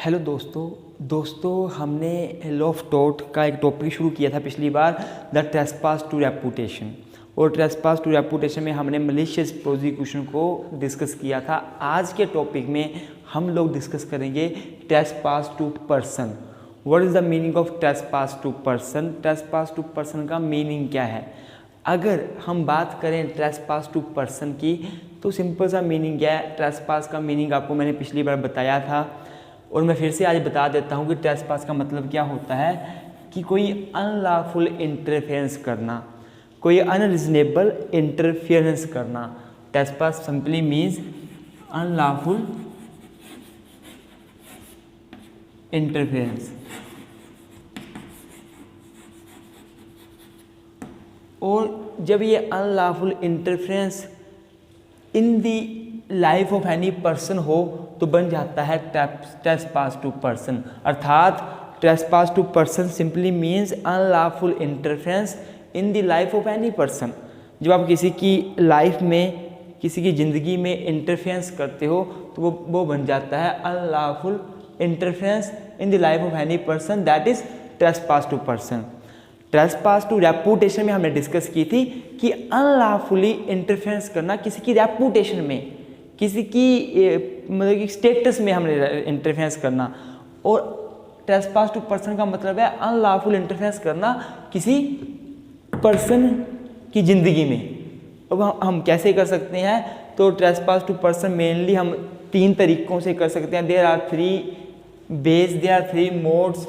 Hello दोस्तों हमने law of tort का एक टॉपिक शुरू किया था पिछली बार, द ट्रेसपास टू रेपुटेशन। और ट्रेसपास टू रेपुटेशन में हमने मलिशियस प्रोसिक्यूशन को डिस्कस किया था। आज के टॉपिक में हम लोग डिस्कस करेंगे trespass to person. What is the meaning of trespass to person? Trespass to person का मीनिंग क्या है? अगर हम बात करें ट्रेसपास टू पर्सन की तो सिंपल सा मीनिंग क्या है? ट्रेसपास का मीनिंग आपको मैंने पिछली बार बताया था और मैं फिर से आज बता देता हूँ कि ट्रेसपास का मतलब क्या होता है कि कोई अनलॉफुल इंटरफेरेंस करना, कोई अनरीजनेबल इंटरफेरेंस करना। Trespass simply means unlawful interference. और जब ये unlawful interference in the life of any person हो तो बन जाता है ट्रेसपास टू पर्सन। अर्थात trespass to person simply means unlawful interference in the life of any person. जब आप किसी की लाइफ में, किसी की ज़िंदगी में इंटरफेरेंस करते हो तो वो बन जाता है unlawful interference in the life of any person, that is trespass to person. Trespass to reputation में हमने डिस्कस की थी कि अनलॉफुली इंटरफेरेंस करना किसी की रेपुटेशन में, किसी की मतलब कि स्टेटस में हमने इंटरफेरेंस करना। और ट्रेसपास टू पर्सन का मतलब है अनलॉफुल इंटरफेरेंस करना किसी पर्सन की ज़िंदगी में। अब हम कैसे कर सकते हैं? तो ट्रेसपास टू पर्सन मेनली हम 3 तरीक़ों से कर सकते हैं। There are 3 modes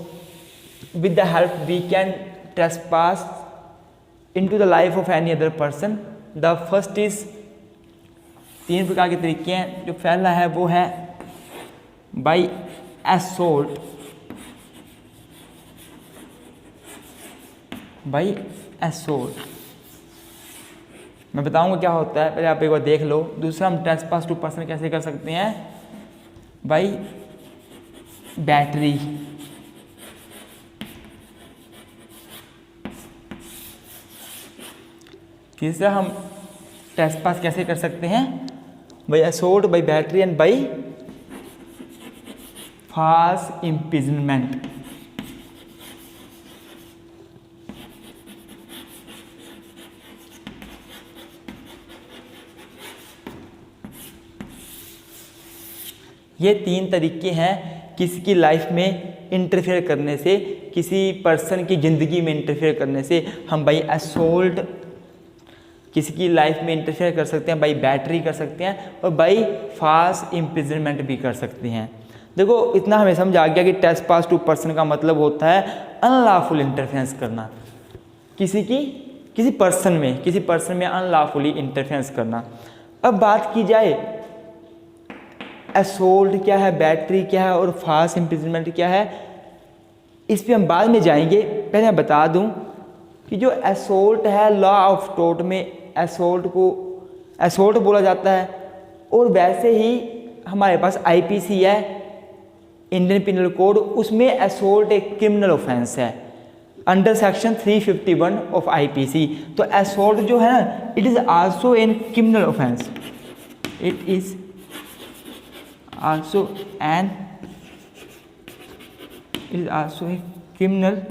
with the help we can trespass into the life of any other person. The first is 3 प्रकार के तरीके हैं। जो पहला है वो है by assault, मैं बताऊंगा क्या होता है, पहले आप एक बार देख लो। दूसरा हम ट्रेसपास टू पर्सन कैसे कर सकते हैं? by battery. तीसरा हम ट्रेसपास कैसे कर सकते हैं? By assault, by battery and by false imprisonment. ये 3 तरीके हैं किसी की लाइफ में इंटरफेयर करने से, किसी पर्सन की ज़िंदगी में इंटरफेयर करने से। हम बाई असोल्ट किसी की लाइफ में इंटरफेयर कर सकते हैं, बाई बैटरी कर सकते हैं और बाई फॉल्स इम्प्रिजनमेंट भी कर सकते हैं। देखो इतना हमें समझ आ गया कि ट्रेसपास टू पर्सन का मतलब होता है अनलॉफुल इंटरफेरेंस करना किसी पर्सन में अनलॉफुली इंटरफेरेंस करना। अब बात की जाए असोल्ट क्या है, बैटरी क्या है और फॉल्स इम्प्रिजनमेंट क्या है, इस पर हम बाद में जाएंगे। पहले मैं बता दूं कि जो असोल्ट है, लॉ ऑफ टॉर्ट में असोल्ट को असोल्ट बोला जाता है। और वैसे ही हमारे पास आईपीसी है, इंडियन पिनल कोड, उसमें असोल्ट एक क्रिमिनल ऑफेंस है अंडर सेक्शन 351 ऑफ आईपीसी। तो असोल्ट जो है ना, it is also an criminal offence. It is also a criminal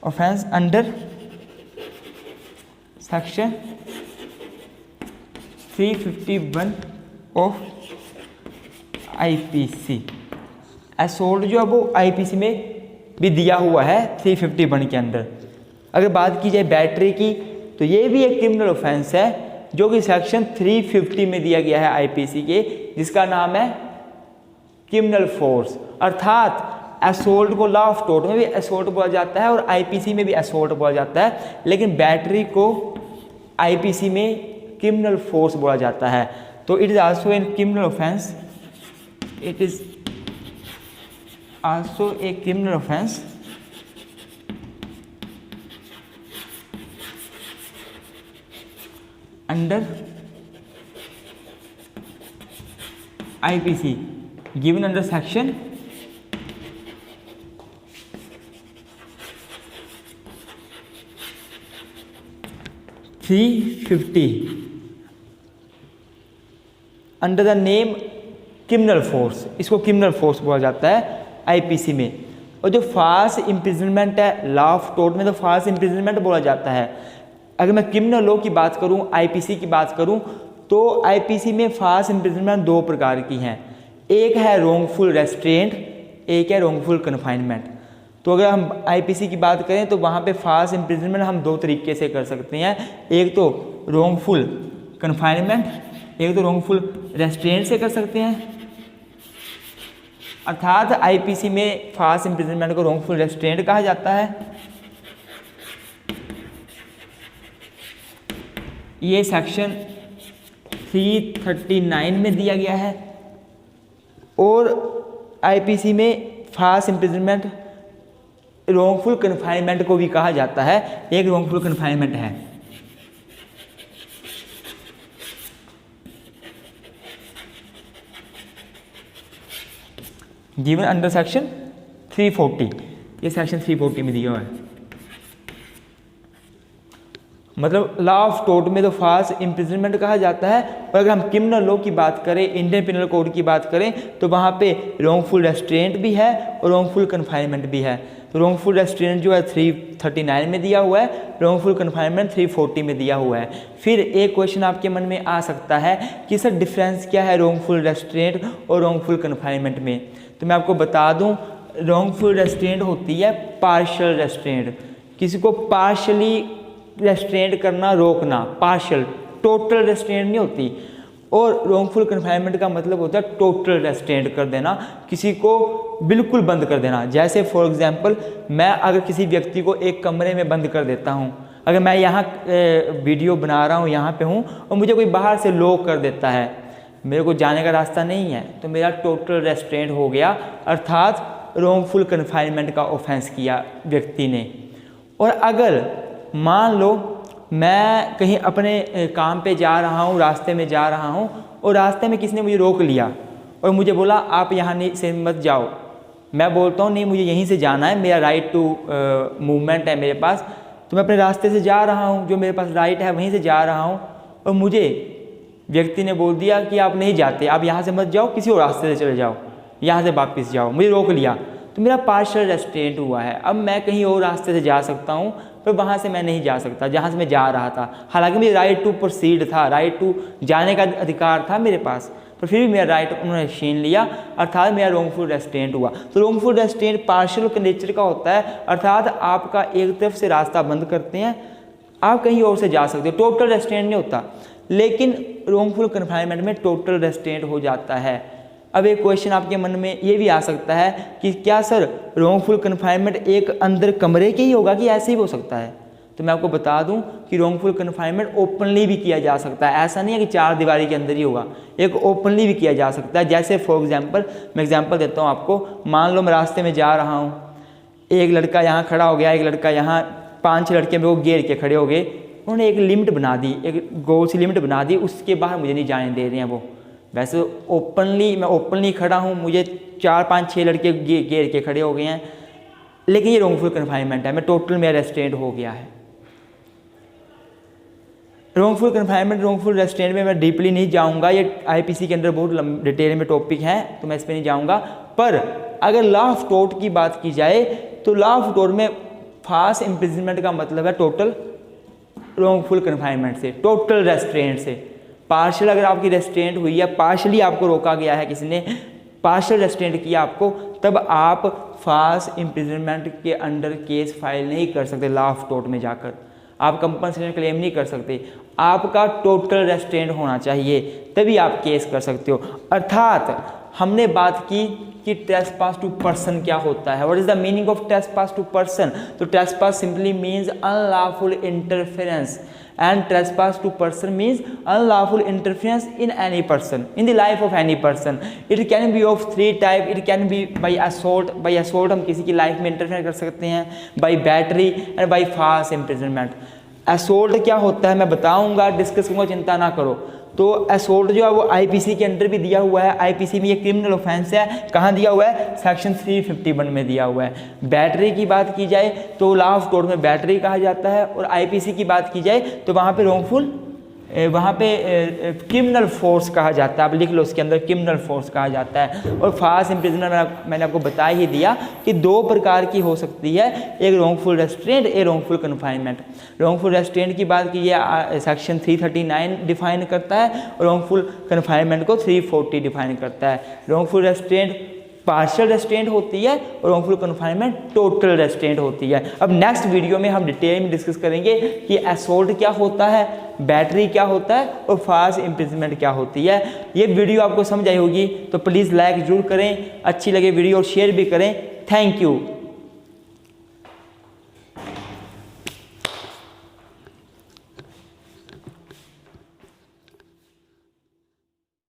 offense under section 351 of IPC। Assault जो है वो IPC में भी दिया हुआ है 351 के अंदर। अगर बात की जाए बैटरी की तो ये भी एक क्रिमिनल ऑफेंस है जो कि सेक्शन 350 में दिया गया है IPC के, जिसका नाम है क्रिमिनल फोर्स। अर्थात असोल्ट को लॉ ऑफ टॉर्ट में भी असोल्ट बोला जाता है और आईपीसी में भी असोल्ट बोला जाता है, लेकिन बैटरी को आईपीसी में क्रिमिनल फोर्स बोला जाता है। तो it is also an criminal offence, it is also a criminal offence under IPC given under section 350 under the name criminal force, इसको क्रिमिनल फोर्स बोला जाता है आईपीसी में। और जो फास्ट इम्प्रिजनमेंट है लॉ ऑफ टोर्ट में तो फास्ट इम्प्रिजनमेंट बोला जाता है। अगर मैं क्रिमिनल लॉ की बात करूं, आईपीसी की बात करूं, तो आईपीसी में फास्ट इम्प्रिजनमेंट दो प्रकार की हैं, एक है रोंगफुल रेस्ट्रेंट, एक है रोंगफुल कन्फाइनमेंट। तो अगर हम आईपीसी की बात करें तो वहाँ पे फास्ट इम्प्रिजनमेंट हम दो तरीके से कर सकते हैं, एक तो रोंगफुल कन्फाइनमेंट, एक तो रोंगफुल रेस्ट्रेंट से कर सकते हैं। अर्थात आईपीसी में फास्ट इम्प्रिजनमेंट को रोंगफुल रेस्ट्रेंट कहा जाता है। ये सेक्शन 339 में दिया गया है। और आईपीसी में फास्ट इम्प्रिजनमेंट रोंगफुल कन्फाइनमेंट को भी कहा जाता है, एक रोंगफुल कन्फाइनमेंट है। गिवन अंडर सेक्शन 340, ये सेक्शन 340 में दिया हुआ है। मतलब लॉ ऑफ टोर्ट में तो फास्ट इम्प्रिजनमेंट कहा जाता है, और अगर हम क्रिमिनल लॉ की बात करें, इंडियन पिनल कोड की बात करें, तो वहाँ पे रोंगफुल रेस्ट्रेंट भी है और रोंगफुल कन्फाइनमेंट भी है। तो रोंगफुल रेस्ट्रेंट जो है 339 में दिया हुआ है, रोंगफुल कन्फाइनमेंट 340 में दिया हुआ है। फिर एक क्वेश्चन आपके मन में आ सकता है कि सर डिफरेंस क्या है रोंगफुल रेस्ट्रेंट और रोंगफुल कन्फाइनमेंट में। तो मैं आपको बता दूं, रोंगफुल रेस्ट्रेंट होती है पार्शियल रेस्ट्रेंट, किसी को पार्शली रेस्ट्रेंट करना, रोकना, पार्शियल, टोटल रेस्ट्रेंट नहीं होती। और रोंगफुल कन्फाइनमेंट का मतलब होता है टोटल रेस्ट्रेंट कर देना, किसी को बिल्कुल बंद कर देना। जैसे फॉर एग्जांपल मैं अगर किसी व्यक्ति को एक कमरे में बंद कर देता हूँ, अगर मैं यहाँ वीडियो बना रहा हूँ, यहाँ पे हूँ, और मुझे कोई बाहर से लॉक कर देता है, मेरे को जाने का रास्ता नहीं है, तो मेरा टोटल रेस्ट्रेंट हो गया, अर्थात रोंगफुल कन्फाइनमेंट का ऑफेंस किया व्यक्ति ने। और अगर मान लो मैं कहीं अपने काम पे जा रहा हूँ, रास्ते में जा रहा हूँ, और रास्ते में किसी ने मुझे रोक लिया और मुझे बोला आप यहाँ नहीं से मत जाओ, मैं बोलता हूँ नहीं मुझे यहीं से जाना है, मेरा राइट टू मूवमेंट है मेरे पास, तो मैं अपने रास्ते से जा रहा हूँ, जो मेरे पास राइट है वहीं से जा रहा हूँ, और मुझे व्यक्ति ने बोल दिया कि आप नहीं जाते, आप यहाँ से मत जाओ, किसी और रास्ते से चले जाओ, यहाँ से वापस जाओ, मुझे रोक लिया, तो मेरा पार्शियल रेस्ट्रेंट हुआ है। अब मैं कहीं और रास्ते से जा सकता हूँ, पर वहाँ से मैं नहीं जा सकता जहाँ से मैं जा रहा था। हालांकि मेरा राइट टू प्रोसीड था, राइट टू जाने का अधिकार था मेरे पास, पर फिर भी मेरा राइट उन्होंने छीन लिया, अर्थात मेरा रोंगफुल रेस्ट्रेंट हुआ। तो रोंगफुल रेस्ट्रेंट पार्शियल के नेचर का होता है, अर्थात आपका एक तरफ से रास्ता बंद करते हैं, आप कहीं और से जा सकते हो, टोटल रेस्ट्रेंट नहीं होता। लेकिन रोंगफुल कन्फाइनमेंट में टोटल रेस्ट्रेंट हो जाता है। अब एक क्वेश्चन आपके मन में ये भी आ सकता है कि क्या सर रोंगफुल कन्फाइनमेंट एक अंदर कमरे के ही होगा कि ऐसे ही हो सकता है? तो मैं आपको बता दूं कि रोंगफुल कन्फाइनमेंट ओपनली भी किया जा सकता है, ऐसा नहीं है कि चार दीवारी के अंदर ही होगा, एक ओपनली भी किया जा सकता है। जैसे फॉर एग्जांपल मैं एग्जांपल देता हूं आपको, मान लो मैं रास्ते में जा रहा हूं, एक लड़का यहाँ खड़ा हो गया, एक लड़का यहाँ, 5-6 लड़के मेरे को घेर के खड़े हो गए, उन्होंने एक लिमिट बना दी, एक गोल सी लिमिट बना दी, उसके बाहर मुझे नहीं जाने दे रहे हैं वो। वैसे ओपनली मैं ओपनली खड़ा हूँ, मुझे 4-5-6 लड़के घेर के खड़े हो गए हैं, लेकिन ये रोंगफुल कन्फाइनमेंट है, मैं टोटल मेरा रेस्ट्रेंट हो गया है। रोंगफुल कन्फाइनमेंट, रोंगफुल रेस्ट्रेंट में मैं डीपली नहीं जाऊंगा, ये आईपीसी के अंदर बहुत डिटेल में टॉपिक है, तो मैं इस पर नहीं जाऊंगा। पर अगर लॉ ऑफ टोर्ट की बात की जाए तो लॉ ऑफ टोर्ट में फास्ट इम्प्रिजनमेंट का मतलब है टोटल रोंगफुल कन्फाइनमेंट से, टोटल रेस्ट्रेंट से। पार्शियल अगर आपकी रेस्ट्रेंट हुई है, पार्शियली आपको रोका गया है, किसी ने पार्शियल रेस्ट्रेंट किया आपको, तब आप फास्ट इम्प्रिजनमेंट के अंडर केस फाइल नहीं कर सकते। लॉ ऑफ टोर्ट में जाकर आप कंपनसेशन क्लेम नहीं कर सकते, आपका टोटल रेस्ट्रेंट होना चाहिए, तभी आप केस कर सकते हो। अर्थात हमने बात की कि ट्रेसपास टू पर्सन क्या होता है, what is the meaning of trespass to person. तो trespass simply means unlawful interference, and trespass to person means unlawful interference in any person, in the life of any person. It can be of 3 type, it can be by assault, by assault हम किसी की life में interfere कर सकते हैं, by battery and by false imprisonment. assault क्या होता है मैं बताऊंगा, डिस्कस करूंगा, चिंता ना करो। तो असोल्ट जो है वो आईपीसी के अंडर भी दिया हुआ है, आईपीसी में ये क्रिमिनल ऑफेंस है, कहाँ दिया हुआ है, सेक्शन 351 में दिया हुआ है। बैटरी की बात की जाए तो लॉ ऑफ टोर्ट में बैटरी कहा जाता है, और आईपीसी की बात की जाए तो वहाँ पे रोंगफुल वहाँ पे क्रिमिनल फोर्स कहा जाता है, आप लिख लो उसके अंदर क्रिमिनल फोर्स कहा जाता है। और फास्ट इम्प्रिजनमेंट मैंने आपको बता ही दिया कि 2 प्रकार की हो सकती है, एक रॉन्गफुल रेस्ट्रेंट, एक रॉन्गफुल कन्फाइनमेंट। रॉन्गफुल रेस्ट्रेंट की बात की है सेक्शन 339 डिफाइन करता है, और रॉन्गफुल कन्फाइनमेंट को 340 डिफाइन करता है। रॉन्गफुल रेस्ट्रेंट पार्शियल रेस्ट्रेंट होती है और रॉन्गफुल कन्फाइनमेंट टोटल रेस्ट्रेंट होती है। अब नेक्स्ट वीडियो में हम डिटेल में डिस्कस करेंगे कि असॉल्ट क्या होता है, बैटरी क्या होता है और फास्ट इम्प्रिजनमेंट क्या होती है। ये वीडियो आपको समझ आई होगी तो प्लीज़ लाइक जरूर करें, अच्छी लगे वीडियो और शेयर भी करें। Thank you.